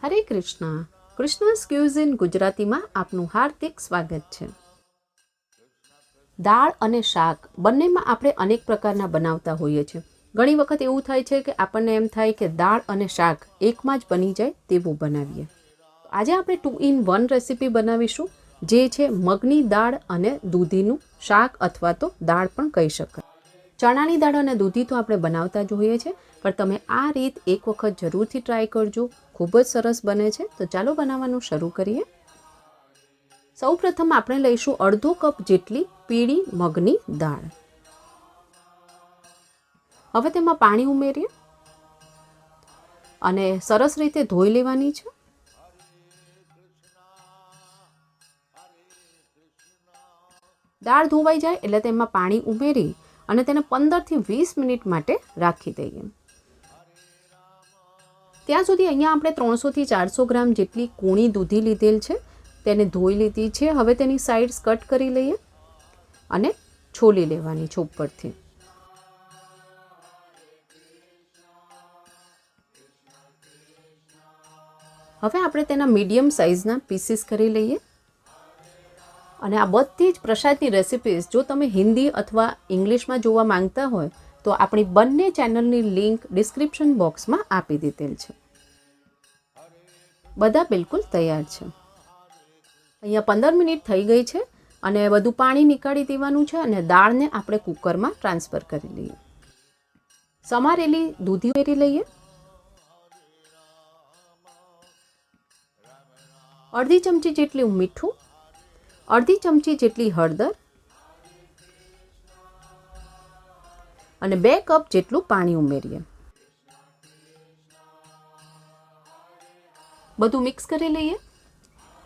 હરે Krishna. કૃષ્ણસ cuisine ગુજરાતીમાં આપનું હાર્દિક સ્વાગત છે. દાળ અને શાક બંનેમાં આપણે અનેક પ્રકારના બનાવતા હોઈએ છીએ. ઘણી વખત એવું થાય છે કે આપણને એમ થાય કે દાળ અને શાક એકમાં જ બની જાય તેવું બનાવીએ. આજે આપણે 2 in 1 રેસીપી બનાવીશું, જે છે મગની દાળ અને દૂધીનું શાક અથવા તો દાળ પણ કહી શકાય. ચણાની દાળ અને દૂધી તો આપણે બનાવતા જ હોઈએ છીએ, પણ તમે આ રીત એક વખત જરૂરથી ટ્રાય કરજો. ખૂબ જ સરસ બને છે. તો ચાલો બનાવવાનું શરૂ કરીએ. સૌપ્રથમ આપણે લઈશું અડધો કપ જેટલી પીળી મગની દાળ. હવે તેમાં પાણી ઉમેરીએ અને સરસ રીતે ધોઈ લેવાની છે. દાળ ધોવાઈ જાય એટલે તેમાં પાણી ઉમેરી અને તેને 15 થી 20 મિનિટ માટે રાખી દઈએ. ત્યાં સુધી અહીંયા આપણે 300 થી 400 ગ્રામ જેટલી કૂણી દૂધી લીધેલ છે, તેને ધોઈ લીધી છે. હવે તેની સાઈડ્સ કટ કરી લઈએ અને છોલી લેવાની છે ઉપરથી. હવે આપણે તેના મીડિયમ સાઇઝના પીસીસ કરી લઈએ. અને આ બધી જ પ્રસાદની રેસિપીઝ જો તમે હિન્દી અથવા ઇંગ્લિશમાં જોવા માંગતા હોય તો આપણી બંને ચેનલની લિંક ડિસ્ક્રિપ્શન બોક્સમાં આપી દીધેલ છે. બધા બિલકુલ તૈયાર છે. અહીંયા 15 મિનિટ થઈ ગઈ છે અને બધું પાણી નીકાળી દેવાનું છે અને દાળને આપણે કુકરમાં ટ્રાન્સફર કરી લઈએ. સમારેલી દૂધી ઉમેરી લઈએ. અડધી ચમચી જેટલું મીઠું, અડધી ચમચી જેટલી હળદર અને 2 કપ જેટલું પાણી ઉમેરીએ. બધું મિક્સ કરી લઈએ.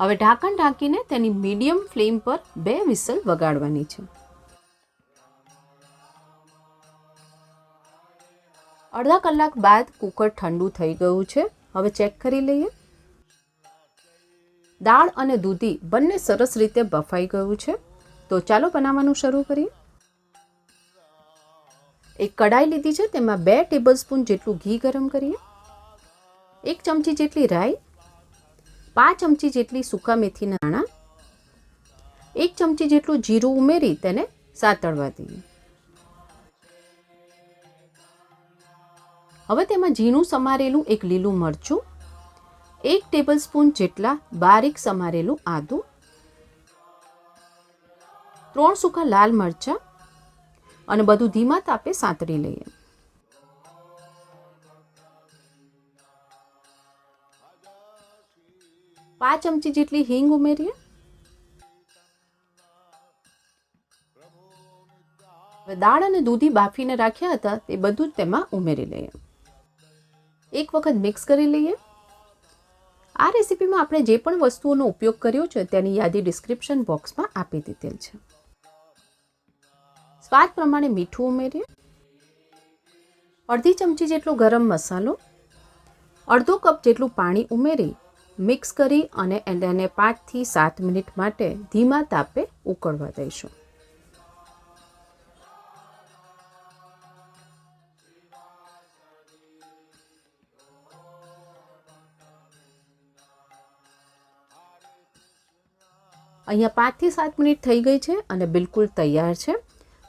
હવે ઢાંકણ ઢાંકીને તેની મીડિયમ ફ્લેમ પર 2 વિસલ વગાડવાની છે. અડધા કલાક બાદ કુકર ઠંડુ થઈ ગયું છે. હવે ચેક કરી લઈએ. દાળ અને દૂધી બંને સરસ રીતે બફાઈ ગયું છે. તો ચાલો બનાવવાનું શરૂ કરીએ. એક કડાઈ લીધી છે, તેમાં 2 ટેબલસ્પૂન જેટલું ઘી ગરમ કરીએ. 1 ચમચી જેટલી રાઈ, 5 ચમચી જેટલી સૂકા મેથીના દાણા, 1 ચમચી જેટલું જીરું ઉમેરી તેને સાતળવા દઈએ. હવે તેમાં ઝીણું સમારેલું એક લીલું મરચું, 1 ટેબલસ્પૂન જેટલા બારીક સમારેલું આદું, 3 સૂકા લાલ મરચાં અને બધું ધીમા તાપે સાંતળી લઈએ. પાંચ ચમચી જેટલી હિંગ ઉમેરીએ. દાળ અને દૂધી બાફીને રાખ્યા હતા તે બધું જ તેમાં ઉમેરી લઈએ. એક વખત મિક્સ કરી લઈએ. આ રેસીપીમાં આપણે જે પણ વસ્તુઓનો ઉપયોગ કર્યો છે તેની યાદી ડિસ્ક્રિપ્શન બોક્સમાં આપી દીધેલ છે. સ્વાદ પ્રમાણે મીઠું ઉમેરીએ. અડધી ચમચી જેટલો ગરમ મસાલો, અડધો કપ જેટલું પાણી ઉમેરી મિક્સ કરી અને એને 5 થી 7 મિનિટ માટે ધીમા તાપે ઉકળવા દઈશું. અહીંયા 5 થી 7 મિનિટ થઈ ગઈ છે અને બિલકુલ તૈયાર છે.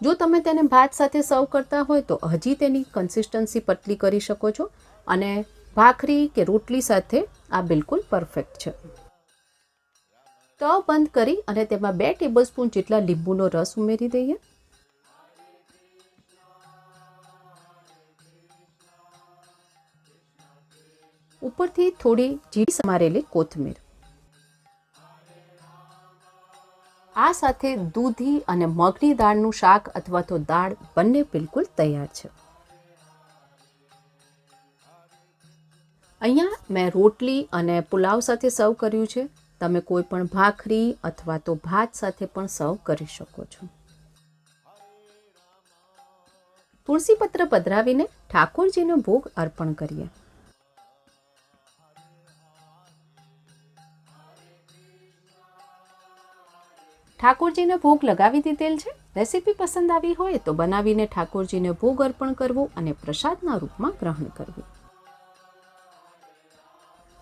જો તમે તેને ભાત સાથે સર્વ કરતા હોય તો હજી તેની કન્સિસ્ટન્સી પતલી કરી શકો છો અને ભાખરી કે રોટલી સાથે આ બિલકુલ પરફેક્ટ છે. સ્ટવ બંધ કરી અને તેમાં 2 ટેબલસ્પૂન જેટલા લીંબુનો રસ ઉમેરી દઈએ. ઉપરથી થોડી ઝીણી સમારેલી કોથમીર. આ સાથે દૂધી અને મગની દાળનું શાક અથવા તો દાળ બંને બિલકુલ તૈયાર છે. અહીંયા મેં રોટલી અને પુલાવ સાથે સર્વ કર્યું છે. તમે કોઈ પણ ભાખરી અથવા તો ભાત સાથે પણ સર્વ કરી શકો છો. તુલસી પત્ર પધરાવીને ઠાકોરજીનો ભોગ અર્પણ કરીએ. ઠાકોરજીને ભોગ લગાવી દીધેલ છે. રેસીપી પસંદ આવી હોય તો બનાવીને ઠાકોરજીને ભોગ અર્પણ કરવો અને પ્રસાદના રૂપમાં ગ્રહણ કરવું.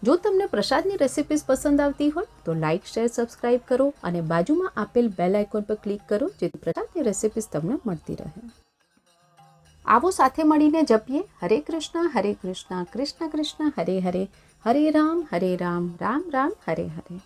જો તમને પ્રસાદની રેસિપીઝ પસંદ આવતી હોય તો લાઇક, શેર, સબસ્ક્રાઇબ કરો અને બાજુમાં આપેલ બેલ આઇકોન પર ક્લિક કરો જેથી પ્રસાદની રેસિપીઝ તમને મળતી રહે. આવો સાથે મળીને જપીએ હરે કૃષ્ણ, કૃષ્ણ કૃષ્ણ હરે હરે, હરે રામ રામ રામ હરે હરે.